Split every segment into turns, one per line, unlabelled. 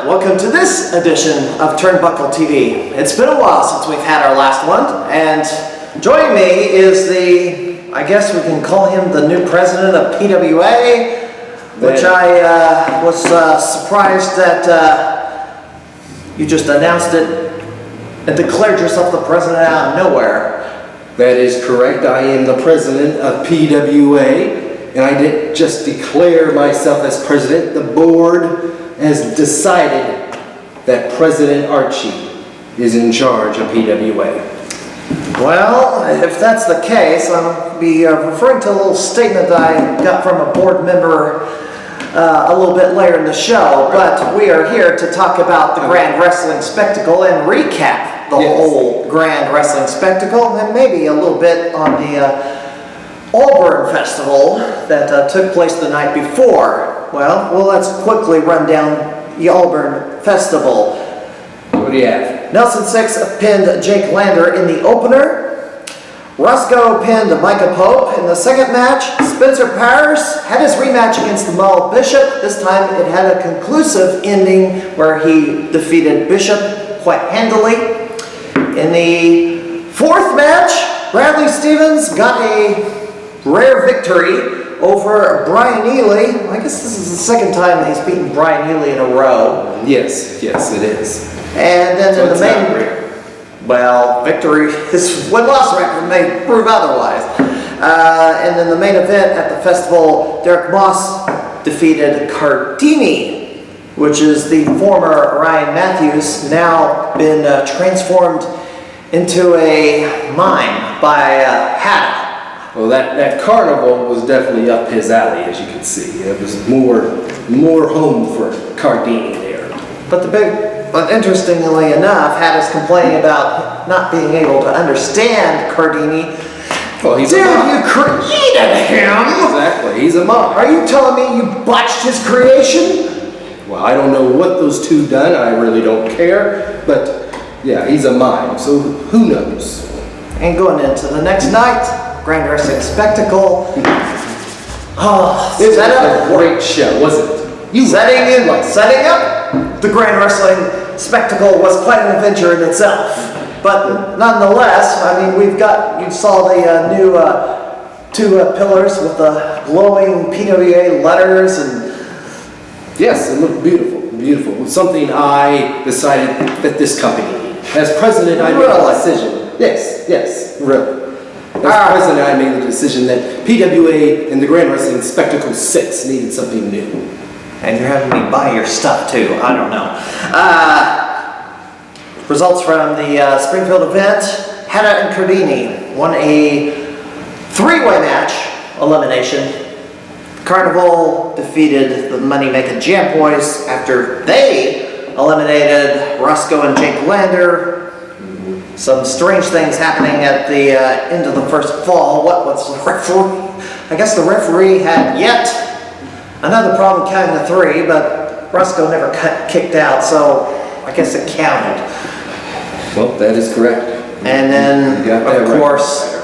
welcome to this edition of Turnbuckle TV. It's been a while since we've had our last one, and joining me is I guess we can call him the new president of PWA, which I was surprised that you just announced it and declared yourself the president out of nowhere.
That is correct. I am the president of PWA, and I didn't just declare myself as president. The board has decided that President Archie is in charge of PWA.
Well, if that's the case, I'll be referring to a little statement that I got from a board member a little bit later in the show, but we are here to talk about the Grand Wrestling Spectacle and recap the whole Grand Wrestling Spectacle, and maybe a little bit on the Auburn Festival that took place the night before. Well, let's quickly run down the Auburn Festival.
What do you have?
Nelson Six pinned Jake Lander in the opener. Roscoe pinned Micah Pope in the second match. Spencer Powers had his rematch against the Mall Bishop. This time it had a conclusive ending where he defeated Bishop quite handily. In the fourth match, Bradley Stevens got a rare victory over Brian Ely. I guess this is the second time he's beaten Brian Ely in a row.
Yes, it is.
And then in the main, well, victory is win-loss record may prove otherwise. And then the main event at the festival, Derek Moss defeated Cardini, which is the former Ryan Matthews, now been transformed into a mime by Hatta.
Well, that carnival was definitely up his alley, as you can see. It was more home for Cardini there.
But interestingly enough, Hatta's complaining about not being able to understand Cardini.
Well, he's
Dude,
a mime.
you created him!
Exactly, he's a mime.
Are you telling me you botched his creation?
Well, I don't know what those two done. I really don't care. But yeah, he's a mime, so who knows? And
going into the next night, Grand Wrestling Spectacle. Oh,
it was a great show, wasn't it?
Setting up the Grand Wrestling Spectacle was quite an adventure in itself. But nonetheless, I mean, you saw the new two pillars with the glowing PWA letters, and
yes, it looked beautiful. It was something I decided that this company needed. As president, I made a decision. Yes, really. As president, I made the decision that PWA and the Grand Wrestling Spectacle 6 needed something new.
And you're having me buy your stuff too. I don't know. Results from the Springfield event. Hatta and Cardini won a three-way match elimination. Carnival defeated the Money Making Jam Boys after they eliminated Roscoe and Jake Lander. Some strange things happening at the end of the first fall. What was the referee? I guess the referee had yet another problem counting to three, but Roscoe never kicked out, so I guess it counted.
Well, that is correct.
And then, of course,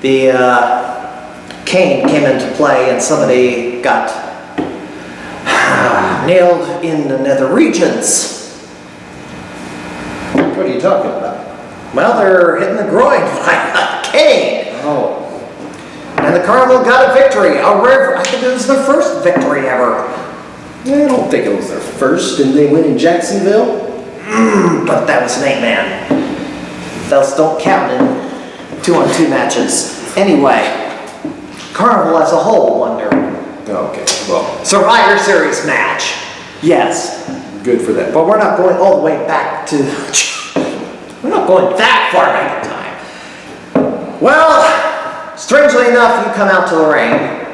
the cane came into play, and somebody got nailed in the nether regions.
What are you talking about?
Well, they're hitting the groin by a cane.
Oh.
And the Carnival got a victory. I think it was their first victory ever.
I don't think it was their first. Didn't they win in Jacksonville?
But that was an 8-man. Those don't count in 2-on-2 matches. Anyway, Carnival as a whole wonder.
Okay, well.
Survivor Series match. Yes.
Good for them.
But we're not going all the way back to... We're not going that far back in time. Well, strangely enough, you come out to the ring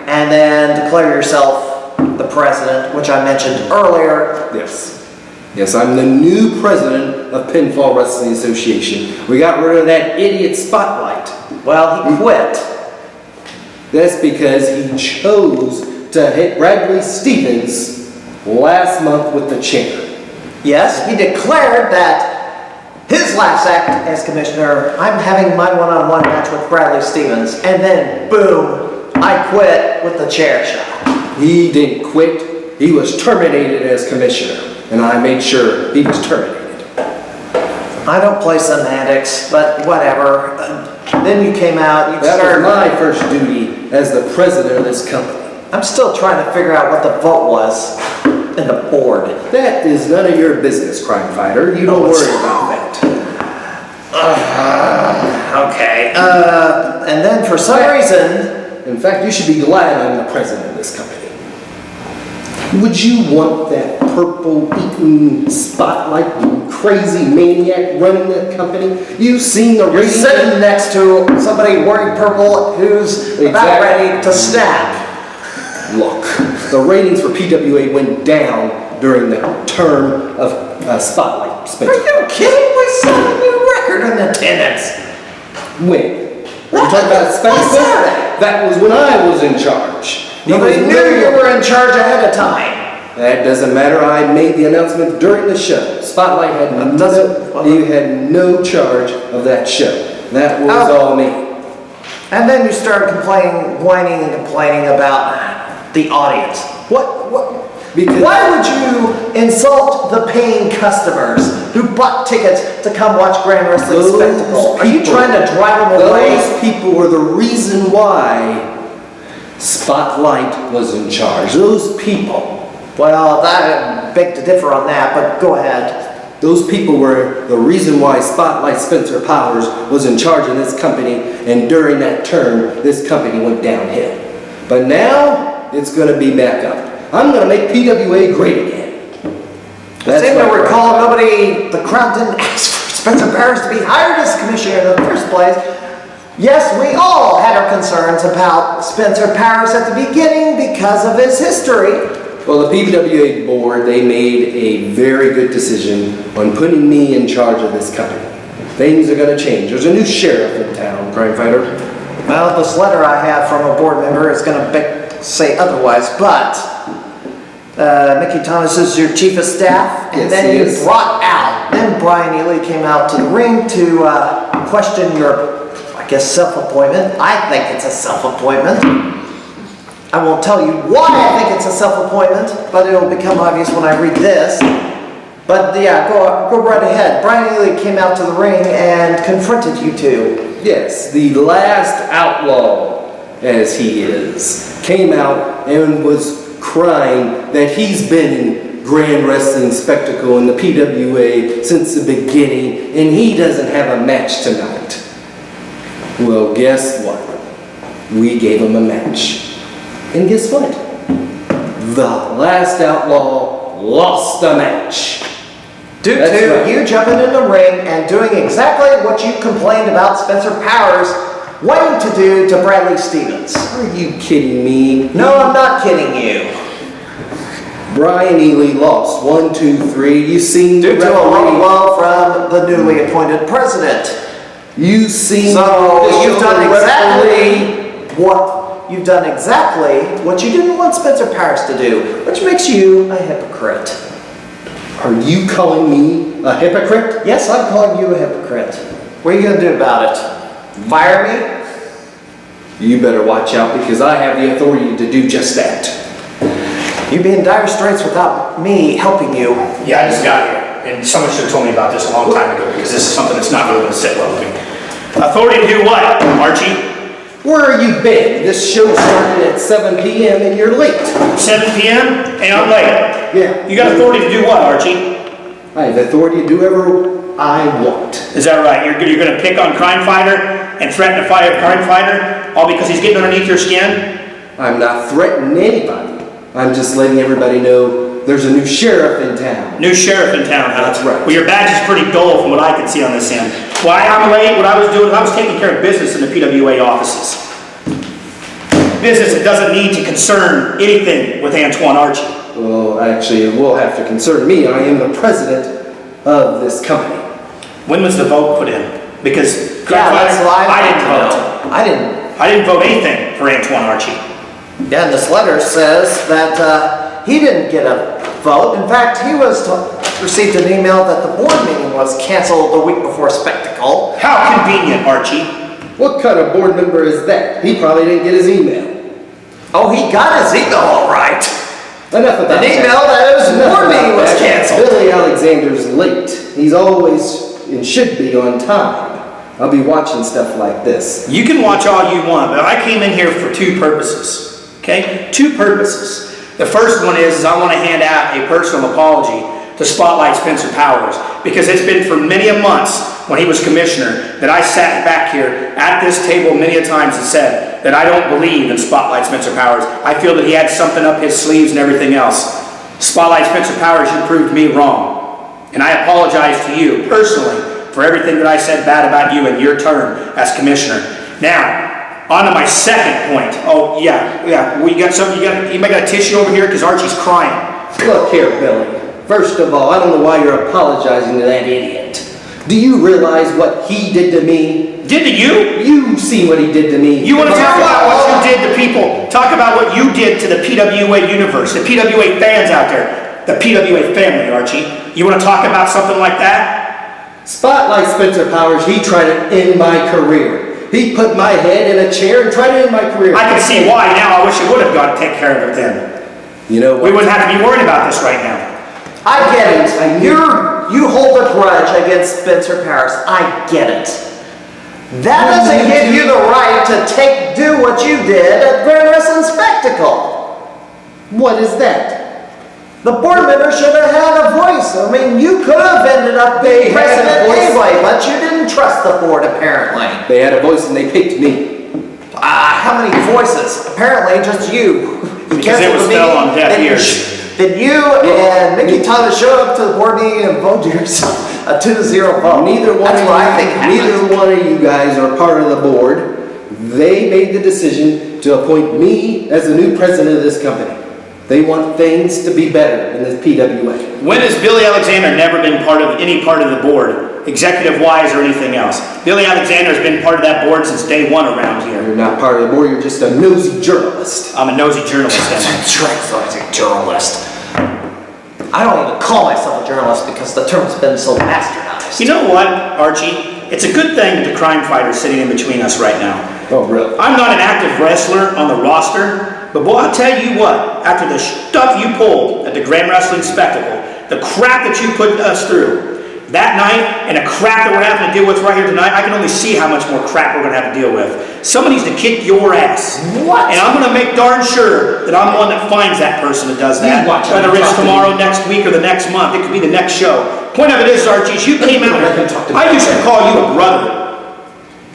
and then declare yourself the president, which I mentioned earlier.
Yes, I'm the new president of Pinfall Wrestling Association. We got rid of that idiot spotlight.
Well, he quit.
That's because he chose to hit Bradley Stevens last month with the chair.
Yes, he declared that his last act as commissioner, I'm having my one-on-one match with Bradley Stevens, and then boom, I quit with the chair shot.
He didn't quit. He was terminated as commissioner. and I made sure he was terminated.
I don't play semantics, but whatever. Then you came out, you
That
started...
was my first duty as the president of this company.
I'm still trying to figure out what the vote was in the board.
That is none of your business, crime fighter. You don't worry about that.
Okay. And then for some reason...
In fact, you should be glad I'm the president of this company. Would you want that purple-eaten spotlight, you crazy maniac running that company? You've seen the
You're
ratings.
sitting next to somebody wearing purple who's about ready to snap.
Look, the ratings for PWA went down during the term of Spotlight.
Are you kidding? We set a new record in attendance.
When? Are you talking about Saturday? That was when I was in charge.
Nobody knew you were in charge ahead of time.
That doesn't matter. I made the announcement during the show. Spotlight had you had no charge of that show. That was all me.
And then you started whining and complaining about the audience. Why would you insult the paying customers who bought tickets to come watch Grand Wrestling Spectacle? Are you trying to drive them away?
Those people were the reason why Spotlight was in charge. Those people.
Well, I beg to differ on that, but go ahead.
Those people were the reason why Spotlight Spencer Powers was in charge of this company, and during that term, this company went downhill. But now, it's going to be back up. I'm going to make PWA great again.
I seem to recall the crowd didn't ask for Spencer Powers to be hired as commissioner in the first place. Yes, we all had our concerns about Spencer Powers at the beginning because of his history.
Well, the PWA board, they made a very good decision on putting me in charge of this company. Things are going to change. There's a new sheriff in town, crime fighter.
Well, this letter I have from a board member is going to say otherwise, but Mickey Thomas is your chief of staff, and then you brought out, then Brian Ely came out to the ring to question your, I guess, self-appointment. I think it's a self-appointment. I won't tell you why I think it's a self-appointment, but it'll become obvious when I read this. But yeah, go right ahead. Brian Ely came out to the ring and confronted you two.
Yes, the last outlaw, as he is, came out and was crying that he's been in Grand Wrestling Spectacle in the PWA since the beginning, and he doesn't have a match tonight. Well, guess what? We gave him a match. And guess what? The last outlaw lost the match.
Due to you jumping in the ring and doing exactly what you complained about Spencer Powers wanting to do to Bradley Stevens.
Are you kidding me?
No, I'm not kidding you.
Brian Ely lost 1, 2, 3. You seen
due to a low blow from the newly appointed president.
You seen
you've done exactly what you didn't want Spencer Powers to do, which makes you a hypocrite.
Are you calling me a hypocrite?
Yes, I'm calling you a hypocrite. What are you going to do about it? Fire me?
You better watch out, because I have the authority to do just that.
You'd be in dire straits without me helping you.
Yeah, I just got here, and someone should have told me about this a long time ago, because this is something that's not really going to sit well with me. Authority to do what, Archie?
Where have you been? This show started at 7 p.m. and you're late.
7 p.m. and I'm late.
Yeah.
You got authority to do what, Archie?
I have authority to do whatever I want.
Is that right? You're going to pick on Crimefighter and threaten to fire Crimefighter all because he's getting underneath your skin?
I'm not threatening anybody. I'm just letting everybody know there's a new sheriff in town.
New sheriff in town, huh?
That's right.
Well, your badge is pretty dull from what I can see on this end. Why I'm late, what I was doing, I was taking care of business in the PWA offices. Business that doesn't need to concern anything with Antoine Archie.
Well, actually, it will have to concern me. I am the president of this company.
When was the vote put in? Because
that's why
I didn't vote.
I
didn't vote anything for Antoine Archie.
Yeah, and this letter says that he didn't get a vote. In fact, he received an email that the board meeting was canceled the week before Spectacle.
How convenient, Archie.
What kind of board member is that? He probably didn't get his email.
Oh, he got his email all right.
Enough about
An
that.
email that his
Enough
board meeting
about
was
that.
canceled.
Billy Alexander's late. He's always and should be on time. I'll be watching stuff like this.
You can watch all you want, but I came in here for two purposes, okay? Two purposes. The first one is I want to hand out a personal apology to Spotlight Spencer Powers, because it's been for many a months when he was commissioner that I sat back here at this table many a times and said that I don't believe in Spotlight Spencer Powers. I feel that he had something up his sleeves and everything else. Spotlight Spencer Powers, you proved me wrong. And I apologize to you personally for everything that I said bad about you in your term as commissioner. Now, on to my second point. Oh, yeah. We got something, anybody got a tissue over here? Because Archie's crying.
Look here, Billy. First of all, I don't know why you're apologizing to that idiot. Do you realize what he did to me?
Did to you?
You see what he did to me.
You want to talk about what you did to people? Talk about what you did to the PWA universe, the PWA fans out there, the PWA family, Archie. You want to talk about something like that?
Spotlight Spencer Powers, he tried to end my career. He put my head in a chair and tried to end my career.
I can see why now. I wish you would have gone to take care of it then.
You know what?
We wouldn't have to be worried about this right now.
I get it. You hold a grudge against Spencer Powers. I get it. That doesn't give you the right to do what you did at Grand Wrestling Spectacle.
What is that?
The board member should have had a voice. I mean, you could have ended up being
They had a
president
voice.
anyway, but you didn't trust the board apparently.
They had a voice and they picked me.
How many voices? Apparently just you.
Because it was fell on deaf ears.
Did you and Mickey Thomas show up to the board meeting and vote yourself a 2-0 vote?
Neither one
That's
of
what
you,
I think happened.
neither one of you guys are part of the board. They made the decision to appoint me as the new president of this company. They want things to be better in this PWA.
When has Billy Alexander never been part of any part of the board, executive-wise or anything else? Billy Alexander has been part of that board since day one around here.
You're not part of the board, you're just a nosy journalist.
I'm a nosy journalist then.
That's right, so I was a journalist. I don't even call myself a journalist because the term's been so bastardized.
You know what, Archie? It's a good thing that the crime fighter's sitting in between us right now.
Oh, really?
I'm not an active wrestler on the roster, but boy, I'll tell you what, after the stuff you pulled at the Grand Wrestling Spectacle, the crap that you put us through that night, and the crap that we're having to deal with right here tonight, I can only see how much more crap we're going to have to deal with. Someone needs to kick your ass.
What?
And I'm going to make darn sure that I'm the one that finds that person that does that.
You watch him
Whether it's
talk to
tomorrow,
me.
next week, or the next month. It could be the next show. Point of it is, Archie, is you came out
Let him
here.
talk to me.
I used to call you a brother.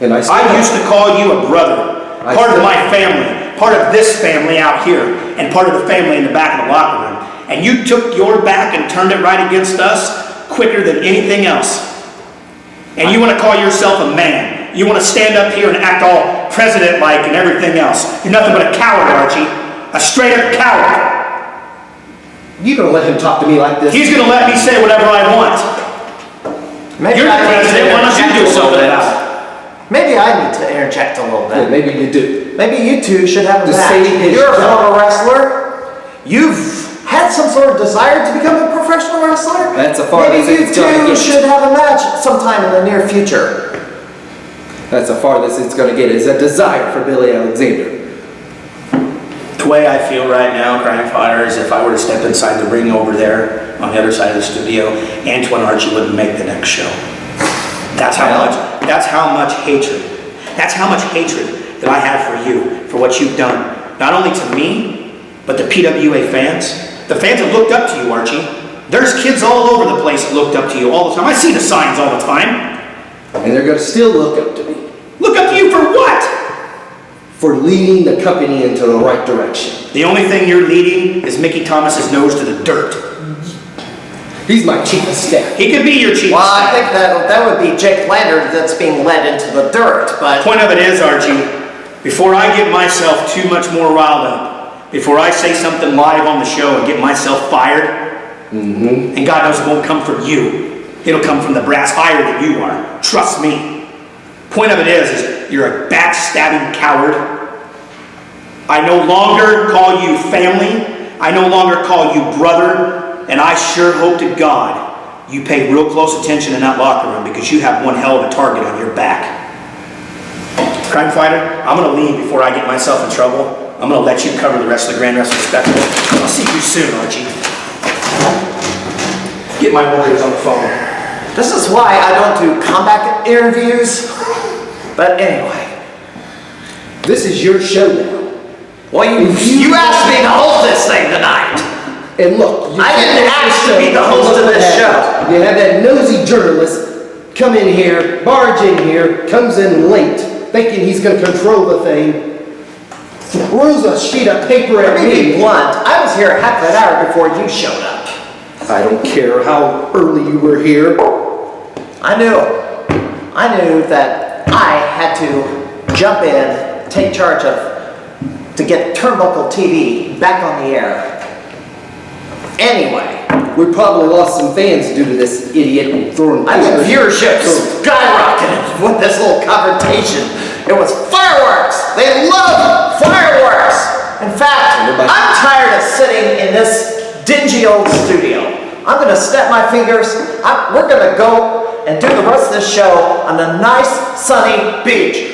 And I
used to call you a brother. Part of my family. Part of this family out here. And part of the family in the back of the locker room. And you took your back and turned it right against us quicker than anything else. And you want to call yourself a man. You want to stand up here and act all president-like and everything else. You're nothing but a coward, Archie. A straight-up coward.
You gonna let him talk to me like this?
He's going to let me say whatever I want.
Maybe
You're the
I need to
president. Why don't you
interject
do
a little
something
bit.
about it?
Maybe I need to interject a little
Yeah,
bit.
maybe you do.
Maybe you two should have a
To
match.
save his
You're a
job.
former wrestler. You've had some sort of desire to become a professional wrestler.
That's as far
Maybe
as
you
it's gonna
two
get.
should have a match sometime in the near future.
That's the farthest it's gonna get, is a desire for Billy Alexander.
The way I feel right now, Crime Fighter, is if I were to step inside the ring over there on the other side of the studio, Antoine Archie wouldn't make the next show. That's how much hatred that I have for you, for what you've done. Not only to me, but the PWA fans. The fans have looked up to you, Archie. There's kids all over the place that looked up to you all the time. I see the signs all the time.
And they're gonna still look up to me.
Look up to you for what?
For leading the company into the right direction.
The only thing you're leading is Mickey Thomas's nose to the dirt.
He's my chief of staff.
He could be your chief.
Well, I think that would be Jake Lander that's being led into the dirt, but
Point of it is, Archie, before I get myself too much more riled up, before I say something live on the show and get myself fired, and God knows it won't come from you, it'll come from the brass higher than you are. Trust me. Point of it is you're a backstabbing coward. I no longer call you family. I no longer call you brother. And I sure hope to God you pay real close attention in that locker room, because you have one hell of a target on your back. Crime Fighter, I'm going to leave before I get myself in trouble. I'm gonna let you cover the rest of the Grand Wrestling Spectacle. I'll see you soon, Archie. Get my warriors on the phone.
This is why I don't do combat interviews. But anyway.
This is your show now.
Well, you asked me to host this thing tonight.
And look,
I didn't ask to be the host of this show.
You have that nosy journalist come in here, barge in here, comes in late, thinking he's going to control the thing, throws a sheet of paper at
Let me be
me.
blunt. I was here half an hour before you showed up.
I don't care how early you were here.
I knew that I had to jump in, take charge to get Turnbuckle TV back on the air. Anyway.
We probably lost some fans due to this idiot throwing
I think
papers.
viewership skyrocketed with this little confrontation. It was fireworks. They love fireworks. In fact, I'm tired of sitting in this dingy old studio. I'm going to snap my fingers. We're going to go and do the rest of this show on a nice sunny beach.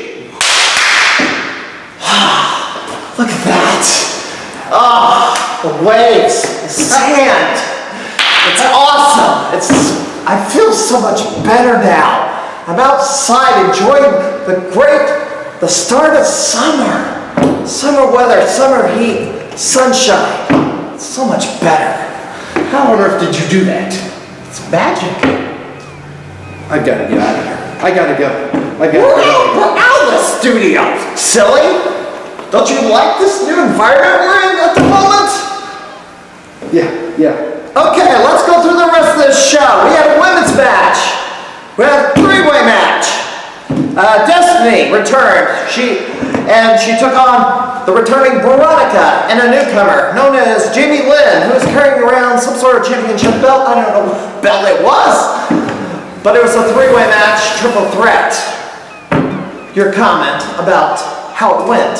Look at that. Oh, the waves, the sand. It's awesome. I feel so much better now. I'm outside enjoying the start of summer. Summer weather, summer heat, sunshine. It's so much better.
How on earth did you do that?
It's magic.
I gotta get out of here. I gotta go.
We're out of the studio. Silly. Don't you like this new environment we're in at the moment?
Yeah.
Okay, let's go through the rest of this show. We have a women's match. We have a three-way match. Destiny returned. She took on the returning Veronica and a newcomer known as Jamie Lynn, who was carrying around some sort of championship belt. I don't know what belt it was, but it was a three-way match, triple threat. Your comment about how it went?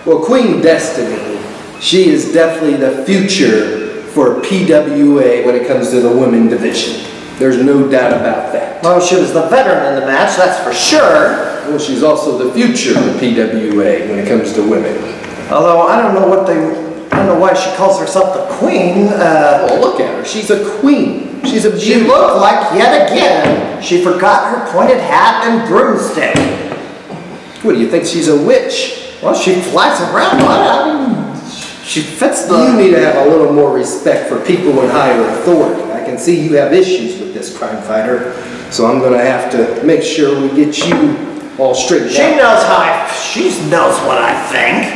Well, Queen Destiny, she is definitely the future for PWA when it comes to the women division. There's no doubt about that.
Well, she was the veteran in the match, that's for sure.
Well, she's also the future of PWA when it comes to women.
Although I don't know why she calls herself the queen.
Oh, look at her. She's a queen. She's a
She
beauty.
looked like, yet again, she forgot her pointed hat and broomstick.
What, do you think she's a witch?
Well, she flies around. She fits the...
You need to have a little more respect for people in higher authority. I can see you have issues with this crime fighter, so I'm going to have to make sure we get you all straightened
She
out.
she knows what I think.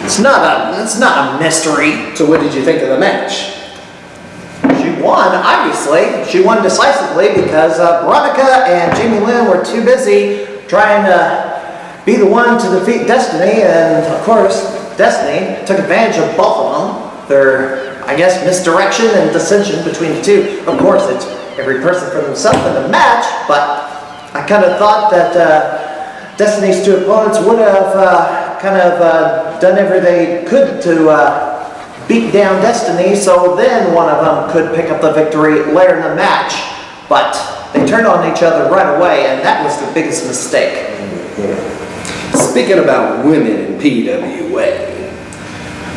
It's not a mystery.
So what did you think of the match?
She won, obviously. She won decisively because Veronica and Jamie Lynn were too busy trying to be the one to defeat Destiny, and of course, Destiny took advantage of both of them. Their, I guess, misdirection and dissension between the two. Of course, it's every person for themselves in the match, but I kind of thought that Destiny's two opponents would have done everything they could to beat down Destiny, so then one of them could pick up the victory later in the match. But they turned on each other right away, and that was the biggest mistake.
Speaking about women in PWA,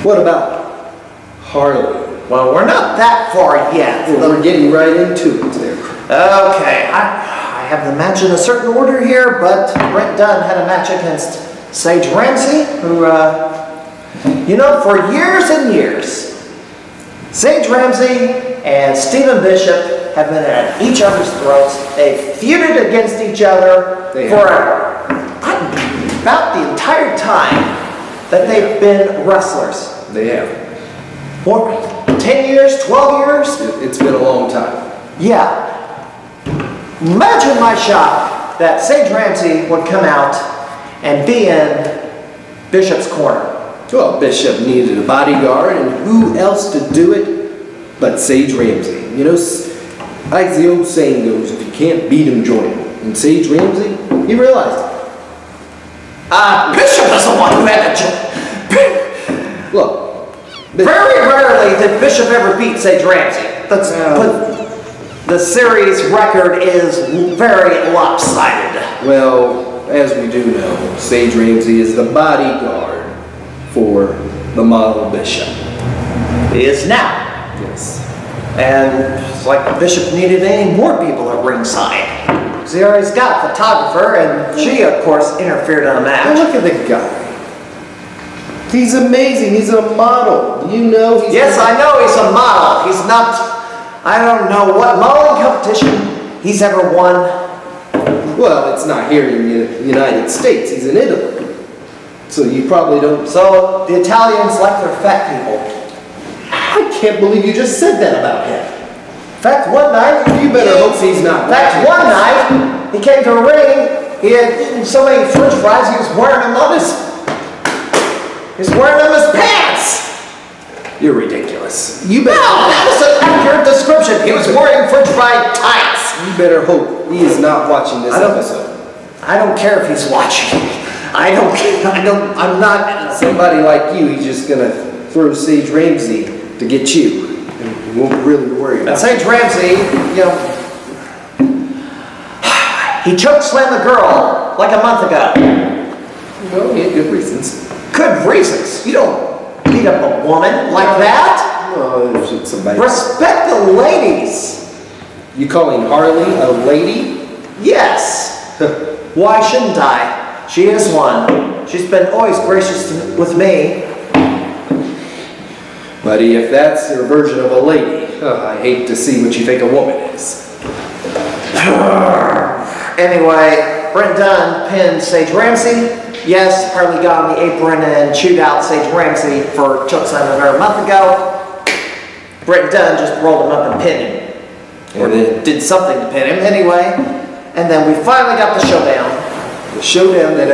what about Harley?
Well, we're not that far yet.
Well, we're getting right into it there.
Okay, I have the match in a certain order here, but Brent Dunn had a match against Sage Ramsey, who, for years and years, Sage Ramsey and Stephen Bishop have been at each other's throats. They've feuded against each other about the entire time that they've been wrestlers.
They have.
What, 10 years, 12 years?
It's been a long time.
Yeah. Imagine my shock that Sage Ramsey would come out and be in Bishop's corner.
Well, Bishop needed a bodyguard, and who else to do it but Sage Ramsey? Like the old saying goes, if you can't beat him, join him. And Sage Ramsey, he realized it.
Bishop is the one who had to
Look,
Very rarely did Bishop ever beat Sage Ramsey. The series record is very lopsided.
well, as we do know, Sage Ramsey is the bodyguard for the model bishop.
He is now.
Yes.
And it's like the bishop needed any more people at ringside. Because he already got a photographer, and she, of course, interfered in the
Now
match.
look at the guy. He's amazing. He's a model. You know he's...
Yes, I know he's a model. He's not, I don't know what modeling competition he's ever won.
Well, it's not here in the United States. He's in Italy. So you probably don't...
So the Italians like their fat people.
I can't believe you just said that about him.
In fact, one night...
You better hope he's not.
In fact, one night, he came to a ring, he had eaten so many french fries, he was wearing them on his... He's wearing them as pants!
You're ridiculous. You better...
No, that was an accurate description. He was wearing french fry tights.
You better hope he is not watching this episode.
I don't care if he's watching. I'm not...
Somebody like you, he's just gonna throw Sage Ramsey to get you. And won't really worry
Now,
about it.
Sage Ramsey, you know... He choke slammed the girl like a month ago.
Well, he had good reasons.
Good reasons. You don't beat up a woman like that.
Well, if it's somebody...
Respect the ladies.
You calling Harley a lady?
Yes. Why shouldn't I? She is one. She's been always gracious with me.
Buddy, if that's your version of a lady, I hate to see what you think a woman is.
Anyway, Brent Dunn pinned Sage Ramsey. Yes, Harley got on the apron and chewed out Sage Ramsey for chokeslamming her a month ago. Brent Dunn just rolled him up and pinned him. Or did something to pin him anyway. And then we finally got the showdown.
The showdown that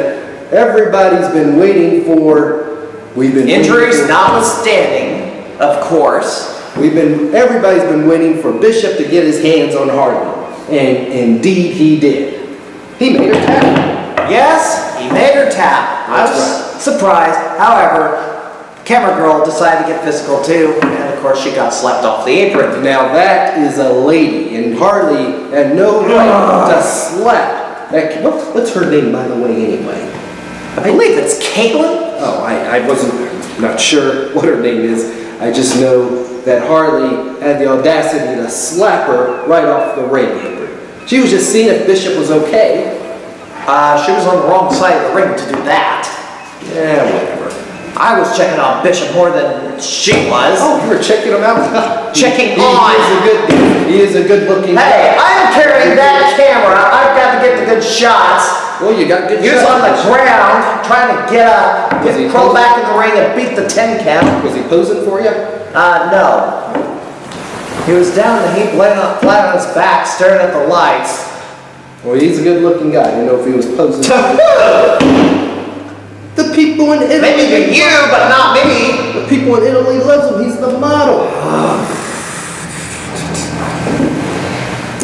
everybody's been waiting for. We've been
Injuries notwithstanding, of course.
Everybody's been waiting for Bishop to get his hands on Harley. And indeed he did. He made her tap.
Yes, he made her tap. I was surprised. However, camera girl decided to get physical too, and of course she got slapped off the apron.
Now that is a lady, and Harley had no right to slap. What's her name, by the way, anyway?
I believe it's Caitlyn.
Oh, I wasn't not sure what her name is. I just know that Harley had the audacity to slap her right off the ring apron. She was just seeing if Bishop was okay.
She was on the wrong side of the ring to do that.
Yeah, whatever.
I was checking on Bishop more than she was.
Oh, you were checking him out?
Checking
He is a good looking
Hey,
guy.
I'm carrying that camera. I've got to get the good shots.
Well, you got good
He was on the
shots.
ground trying to get up,
Was he
crawl
posing?
back in the ring and beat the 10 count.
Was he posing for you?
No. He was down in the heap, laying flat on his back, staring at the lights.
Well, he's a good looking guy. I didn't know if he was posing. The people in Italy.
Maybe to you, but not me.
The people in Italy loves him. He's the model.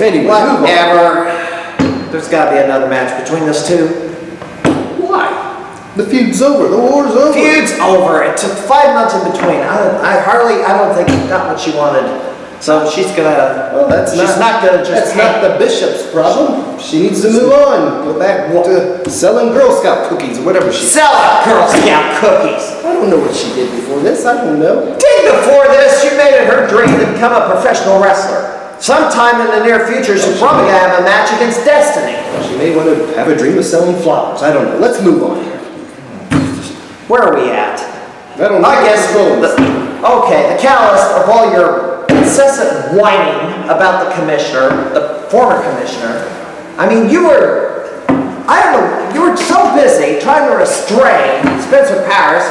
Anyway, move on.
Whatever. There's got to be another match between those two.
Why? The feud's over. The war's over.
Feud's over. It took 5 months in between. I don't think she got what she wanted. So she's gonna.
Well,
she's not gonna just.
That's not the bishop's problem. She needs to move on. Go back to selling Girl Scout cookies or whatever she.
Sell out Girl Scout cookies.
I don't know what she did before this. I don't know.
Before this, she made it her dream to become a professional wrestler. Sometime in the near future, she's probably gonna have a match against Destiny.
She may want to have a dream of selling flowers. I don't know. Let's move on here.
Where are we at?
I don't know.
I guess. Okay, the catalyst of all your incessant whining about the commissioner, the former commissioner. I mean, you were so busy trying to restrain Spencer Powers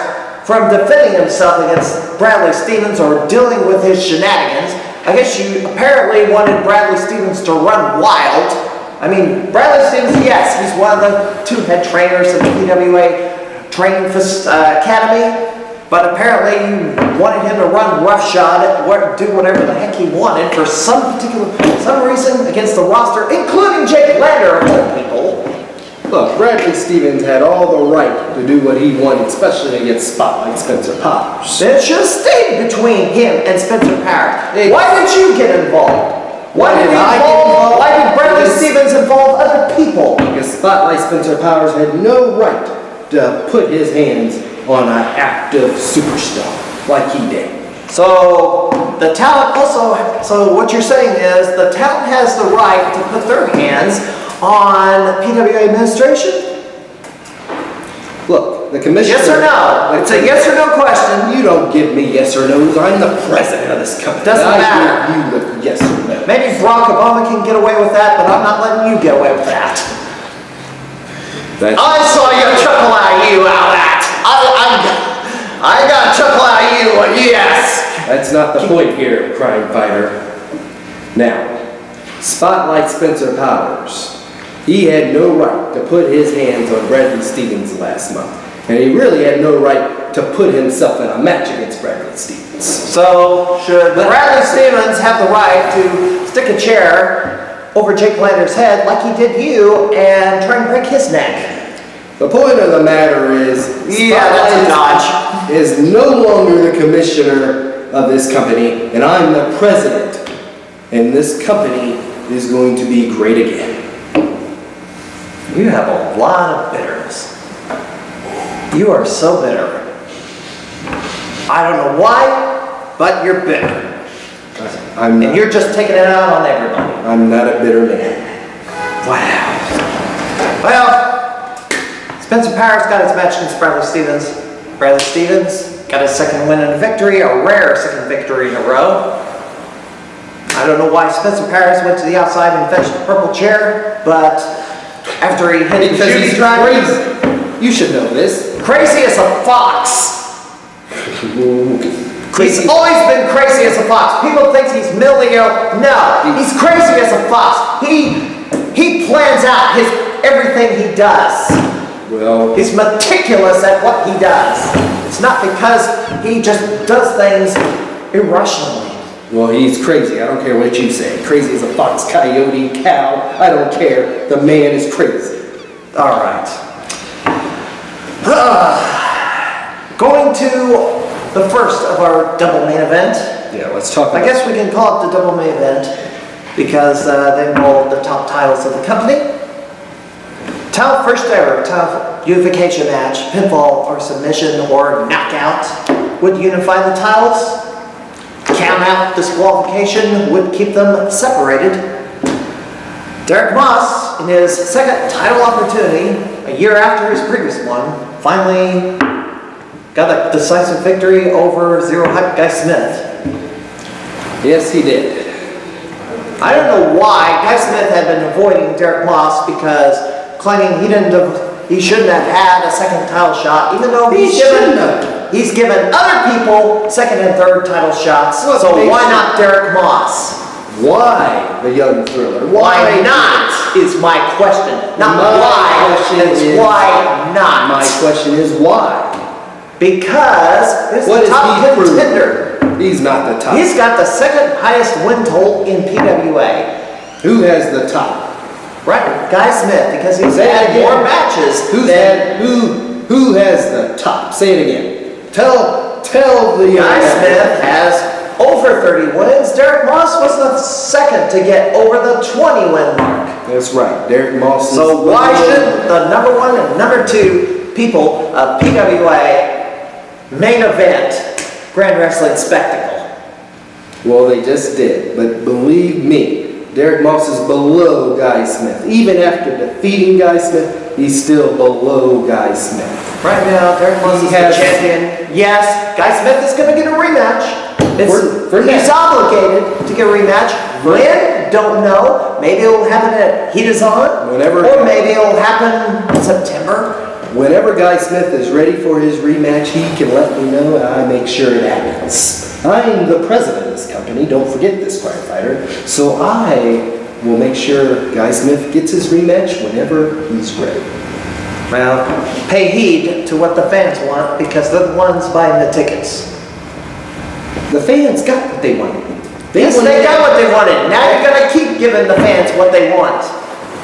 from defending himself against Bradley Stevens or dealing with his shenanigans. I guess you apparently wanted Bradley Stevens to run wild. I mean, Bradley Stevens, yes, he's one of the 2 head trainers of the PWA Training Academy. But apparently you wanted him to run roughshod, do whatever the heck he wanted for some reason against the roster, including Jake Lander of all people.
Look, Bradley Stevens had all the right to do what he wanted, especially against Spotlight Spencer Powers.
It should have stayed between him and Spencer Powers. Why did you get involved? Why did I get involved? Why did Bradley Stevens involve other people?
Because Spotlight Spencer Powers had no right to put his hands on an active superstar like he did.
So the talent also, so what you're saying is the talent has the right to put their hands on PWA administration?
Look, the commissioner...
Yes or no? It's a yes or no question.
You don't give me yes or no's. I'm the president of this company.
Doesn't matter.
You the yes or no.
Maybe Barack Obama can get away with that, but I'm not letting you get away with that. I saw you chuckle at you out of that. I got a chuckle at you, yes.
That's not the point here, crime fighter. Now, spotlight Spencer Powers. He had no right to put his hands on Bradley Stevens last month. And he really had no right to put himself in a match against Bradley Stevens.
So, should Bradley Stevens have the right to stick a chair over Jake Lander's head like he did you and try and break his neck?
The point of the matter is,
that's a dodge.
is no longer the commissioner of this company, and I'm the president. And this company is going to be great again.
You have a lot of bitterness. You are so bitter. I don't know why, but you're bitter.
I'm not,
And you're just taking it out on everybody.
I'm not a bitter man.
Wow. Well, Spencer Powers got his match against Bradley Stevens. Bradley Stevens got his second win and a victory, a rare second victory in a row. I don't know why Spencer Powers went to the outside and fetched the purple chair, but after he hit
Because
the
he's crazy. You should know this.
Crazy as a fox. He's always been crazy as a fox. People think he's mentally ill. No, he's crazy as a fox. He plans out everything he does.
Well,
He's meticulous at what he does. It's not because he just does things irrationally.
well, he's crazy. I don't care what you say. Crazy as a fox, coyote, cow. I don't care. The man is crazy.
All right. Going to the first of our double main event.
Yeah, let's talk about
I guess we can call it the double main event because they involve the top titles of the company. First ever title unification match, pinfall or submission or knockout would unify the titles. Count out disqualification would keep them separated. Derek Moss, in his second title opportunity, a year after his previous one, finally got a decisive victory over Zero Hype Guy Smith.
Yes, he did.
I don't know why Guy Smith had been avoiding Derek Moss because claiming he shouldn't have had a second title shot, even though he's given other people second and third title shots. So why not Derek Moss?
Why the young thriller?
Why not is my question. Not why, it's why not.
My question is why?
Because he's
What
the
is
top
he proving?
contender.
He's not the top.
He's got the second highest win total in PWA.
Who has the top?
Right, Guy Smith, because he's
Say it
had
again.
more matches
Who has the top? Say it again. Tell the
Guy Smith has over 30 wins. Derek Moss was the second to get over the 20 win mark.
That's right. Derek Moss.
So why should the number one and number two people of PWA main event Grand Wrestling Spectacle?
Well, they just did. But believe me, Derek Moss is below Guy Smith. Even after defeating Guy Smith, he's still below Guy Smith.
Right now, Derek Moss is the champion. Yes, Guy Smith is going to get a rematch. He's obligated to get a rematch. When? Don't know. Maybe it'll happen at Heat Is On. Or maybe it'll happen in September.
Whenever Guy Smith is ready for his rematch, he can let me know and I make sure it happens. I'm the president of this company, don't forget this, crime fighter. So I will make sure Guy Smith gets his rematch whenever he's ready.
Well, pay heed to what the fans want because they're the ones buying the tickets.
The fans got what they wanted.
They got what they wanted. Now you're going to keep giving the fans what they want.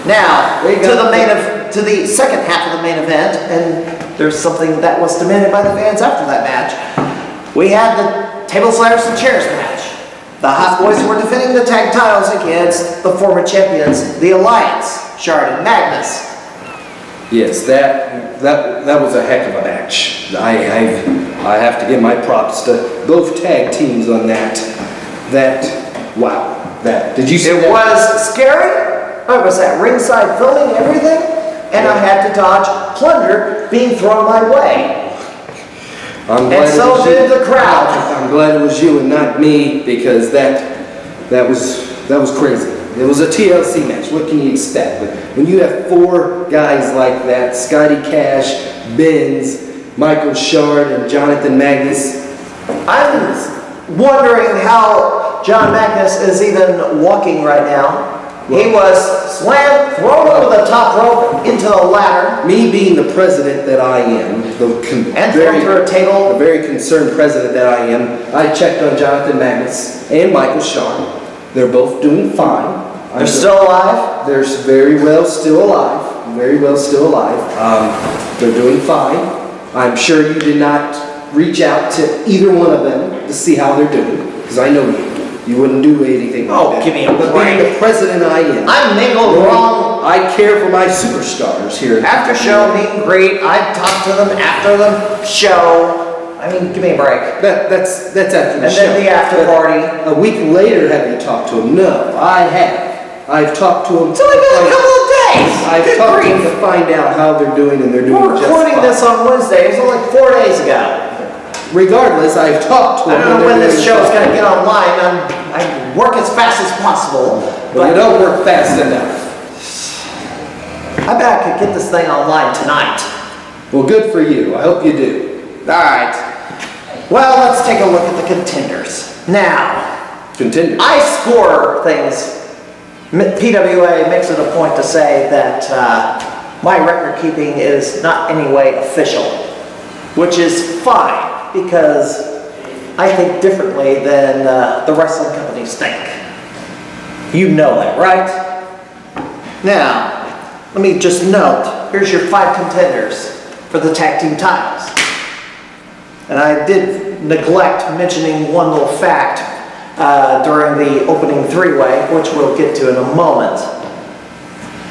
Now, to the second half of the main event, and there's something that was demanded by the fans after that match. We had the Table Sliders and Chairs match. The Hot Boys were defending the tag titles against the former champions, the Alliance, Shard and Magnus.
Yes, that was a heck of a match. I have to give my props to both tag teams on that. Wow. Did you see that?
It was scary. I was at ringside filming everything, and I had to dodge plunder being thrown my way. And so did the crowd.
I'm glad it was you and not me, because that was crazy. It was a TLC match. What can you expect? But when you have four guys like that, Scotty Cash, Benz, Michael Shard, and Jonathan Magnus.
I'm wondering how John Magnus is even walking right now. He was slammed, thrown over the top rope into a ladder.
Me being the president that I am,
And thrown through a table.
the very concerned president that I am, I checked on Jonathan Magnus and Michael Shard. They're both doing fine.
They're still alive?
They're very well still alive. Very well still alive. They're doing fine. I'm sure you did not reach out to either one of them to see how they're doing, because I know you. You wouldn't do anything like that.
Give me a
But
break.
being the president I am,
I'm mingled wrong.
I care for my superstars here.
After show, meet and greet. I talk to them after the show. I mean, give me a break.
That's after the
And
show.
then the after
But
party.
a week later, have you talked to him? No, I have. I've talked to him.
It's only been a couple of days.
I've
Good
talked to
grief.
him to find out how they're doing, and they're doing
We're
just
recording
fine.
this on Wednesday. It was only 4 days ago.
Regardless, I've talked to
I
him.
don't know
and
when
they're
this
doing
show is
just
going to
fine.
get online. I work as fast as possible.
But you don't work fast enough.
I bet I could get this thing online tonight.
Well, good for you. I hope you do.
Alright. Well, let's take a look at the contenders. Now,
Continue.
I score things. PWA makes it a point to say that my record keeping is not any way official, which is fine because I think differently than the wrestling companies think. You know that, right? Now, let me just note, here's your 5 contenders for the tag team titles. And I did neglect mentioning one little fact during the opening 3-way, which we'll get to in a moment.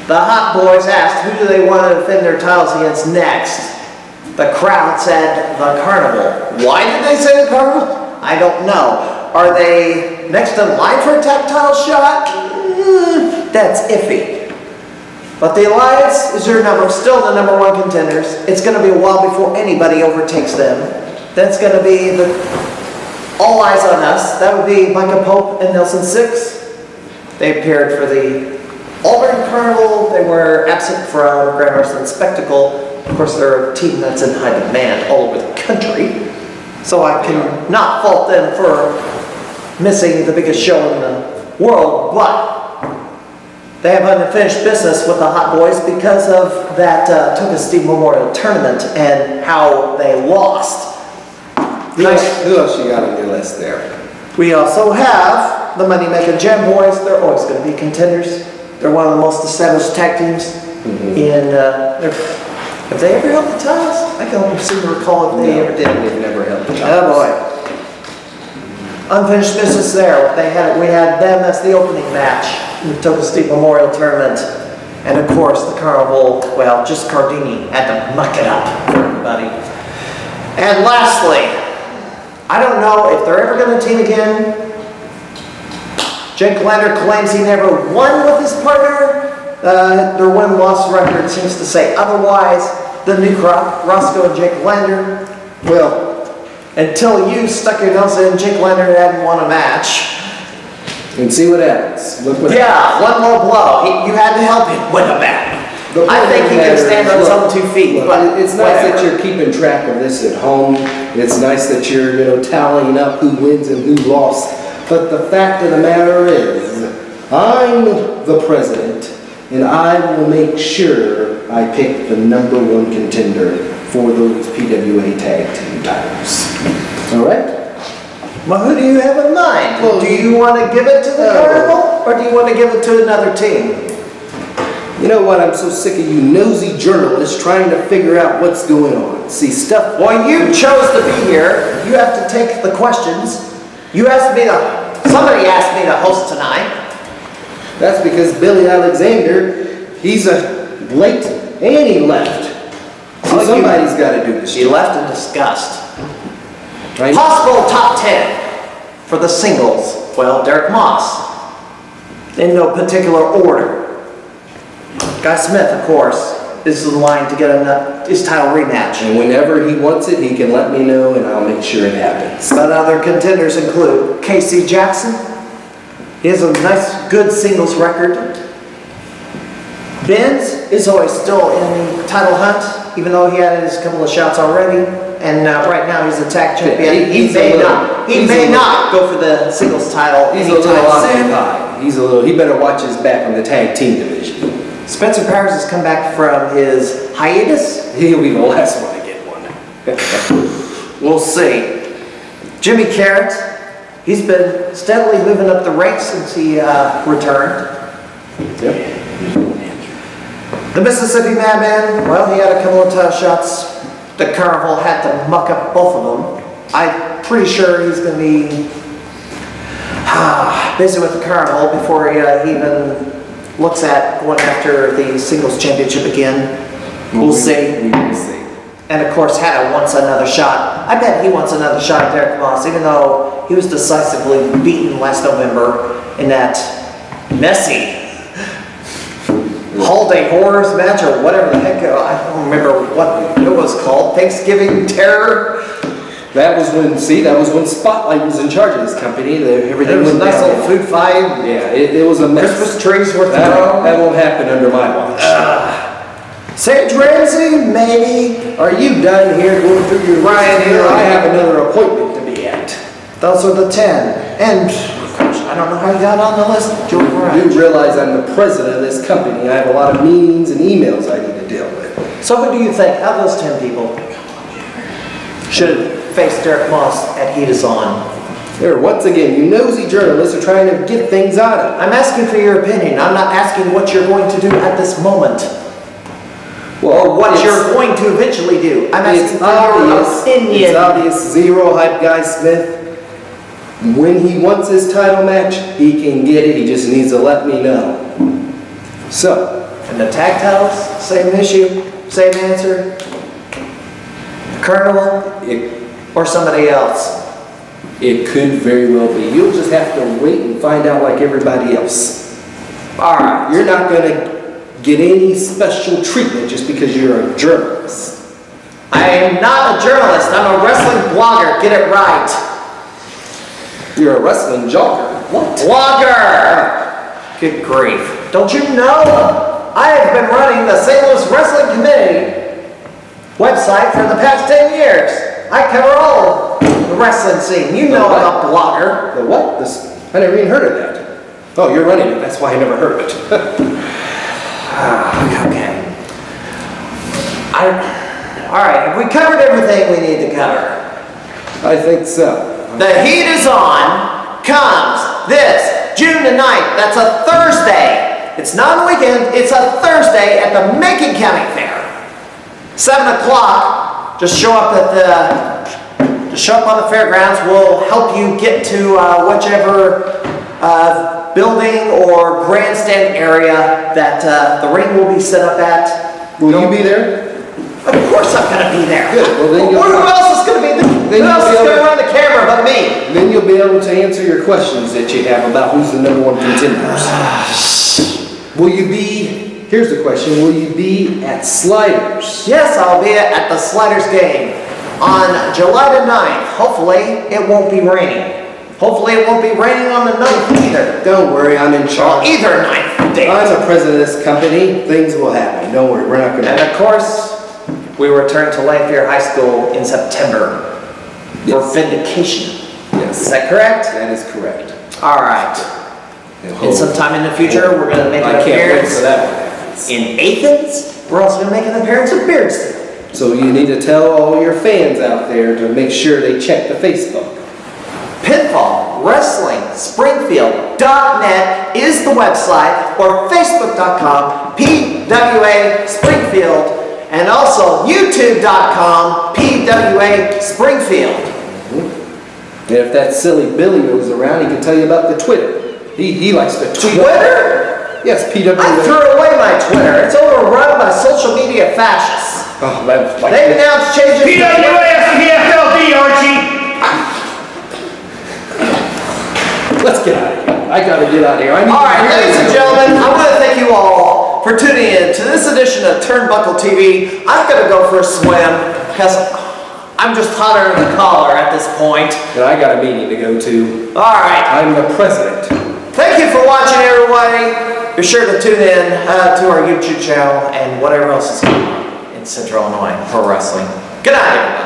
The Hot Boys asked who do they want to defend their titles against next. The crowd said the Carnival. Why did they say the Carnival? I don't know. Are they next in line for a tag title shot? That's iffy. But the Alliance is still the number 1 contenders. It's going to be a while before anybody overtakes them. That's going to be All Eyes on Us. That would be Micah Pope and Nelson Six. They appeared for the Auburn Carnival. They were absent from Grand Wrestling Spectacle. Of course, they're a team that's in high demand all over the country. So I can not fault them for missing the biggest show in the world, but they have unfinished business with the Hot Boys because of that Toka Steve Memorial Tournament and how they lost.
Who else you got on your list there?
We also have the Moneymaker Jam Boys. They're always going to be contenders. They're one of the most established tag teams in. Have they ever held the titles? I don't seem to recall if they ever did.
They've never held the titles.
Oh boy. Unfinished business there. We had them as the opening match in the Toka Steve Memorial Tournament. And of course the Carnival, well, just Cardini had to muck it up for everybody. And lastly, I don't know if they're ever going to team again. Jake Lander claims he never won with his partner. Their win-loss record seems to say otherwise. The new crop, Roscoe and Jake Lander. Well, until you stuck your nose in, Jake Lander hadn't won a match.
And see what happens. Look what
Yeah, one low blow. You had to help him win a match. I think he can stand on his own 2 feet,
Look,
but
it's nice that
whatever.
you're keeping track of this at home. It's nice that you're, tallying up who wins and who lost. But the fact of the matter is, I'm the president, and I will make sure I pick the number 1 contender for those PWA tag team titles. All right?
Well, who do you have in mind?
Well,
do you want to give it to the Carnival, or do you want to give it to another team?
You know what? I'm so sick of you nosy journalists trying to figure out what's going on. See, stuff...
Well, you chose to be here. You have to take the questions. Somebody asked me to host tonight.
That's because Billy Alexander, he's a late and he left. So
Well,
somebody's got to do this
He
job.
left in disgust.
Right?
Possible top 10 for the singles. Well, Derek Moss. In no particular order. Guy Smith, of course, is in line to get his title rematch.
And whenever he wants it, he can let me know and I'll make sure it happens.
But other contenders include Casey Jackson. He has a nice, good singles record. Benz is always still in the title hunt, even though he had his couple of shots already. And right now he's a tag champion. He may not go for the singles title
He's a little
anytime soon.
occupied. He better watch his back on the tag team division.
Spencer Powers has come back from his hiatus.
He'll be the last one to get one.
We'll see. Jimmy Carrot, he's been steadily moving up the ranks since he returned.
Yep.
The Mississippi Madman, well, he had a couple of title shots. The Carnival had to muck up both of them. I'm pretty sure he's going to be busy with the Carnival before he even looks at going after the singles championship again. We'll see.
We will see.
And of course, Hannah wants another shot. I bet he wants another shot at Derek Moss, even though he was decisively beaten last November in that messy holiday horrors match or whatever the heck. I don't remember what it was called. Thanksgiving Terror.
That was when Spotlight was in charge of this company. Everything
There was a
went
nice
down.
little food fight.
Yeah, it was a mess.
Christmas trees worth the
That
throw.
won't happen under my watch.
Sage Ramsey, maybe.
Are you done here going through your
Ryan
here?
Hill.
I have another appointment to be at.
Those are the 10. And, gosh, I don't know how you got on the list, Joe
You
Ryan.
do realize I'm the president of this company. I have a lot of meetings and emails I need to deal with.
So who do you think, out of those 10 people, should face Derek Moss at Heat Is On?
There, once again, you nosy journalists are trying to get things out of me.
I'm asking for your opinion. I'm not asking what you're going to do at this moment. Or what you're going to eventually do. I'm asking
It's
for your opinion.
It's obvious. Zero hype guy Smith. When he wants his title match, he can get it. He just needs to let me know. So,
And the tag titles, same issue, same answer. Carnival or somebody else.
it could very well be. You'll just have to wait and find out like everybody else.
All right.
You're not going to get any special treatment just because you're a journalist.
I am not a journalist. I'm a wrestling blogger. Get it right.
You're a wrestling jogger. What?
Blogger! Good grief. Don't you know? I have been running the St. Louis Wrestling Committee website for the past 10 years. I cover all the wrestling scene. You know I'm a blogger.
The what? I never even heard of that. Oh, you're running it. That's why I never heard of it.
Okay. All right, have we covered everything we need to cover?
I think so.
The Heat Is On comes this June the 9th. That's a Thursday. It's not a weekend. It's a Thursday at the Macon County Fair. 7 o'clock. Just show up on the fairgrounds. We'll help you get to whichever building or grandstand area that the ring will be set up at.
Will you be there?
Of course I'm going to be there.
Good. Well, then
Who else is going to be there? Who else is going to run the camera but me?
Then you'll be able to answer your questions that you have about who's the number one contenders. Will you be, here's the question, will you be at Sliders?
Yes, I'll be at the Sliders game on July the 9th. Hopefully it won't be raining. Hopefully it won't be raining on the 9th either.
Don't worry, I'm in charge.
Either 9th date.
I'm the president of this company. Things will happen. Don't worry, we're not going
And
to...
of course, we return to Lanphier High School in September for
Yes.
vindication.
Yes.
Is that correct?
That is correct.
All right. And sometime in the future, we're going to make an
I can't wait
appearance
for that one.
in Athens. We're also going to make an appearance in Beardston.
So you need to tell all your fans out there to make sure they check the Facebook.
Pinfall Wrestling Springfield.net is the website, or Facebook.com PWA Springfield, and also YouTube.com PWA Springfield.
And if that silly Billy goes around, he can tell you about the Twitter. He likes to tweet.
Twitter?
Yes,
I
PWA.
threw away my Twitter. It's overrun by social media fascists.
Oh, man, like
They announced changes.
PWA Archie!
Let's get out of here. I gotta get out of here.
All right, ladies and gentlemen, I want to thank you all for tuning in to this edition of Turnbuckle TV. I'm going to go for a swim because I'm just hotter than the collar at this point.
And I got a meeting to go to.
All right.
I'm the president.
Thank you for watching, everybody. Be sure to tune in to our YouTube channel and whatever else is going on in Central Illinois Pro Wrestling. Good night, everybody.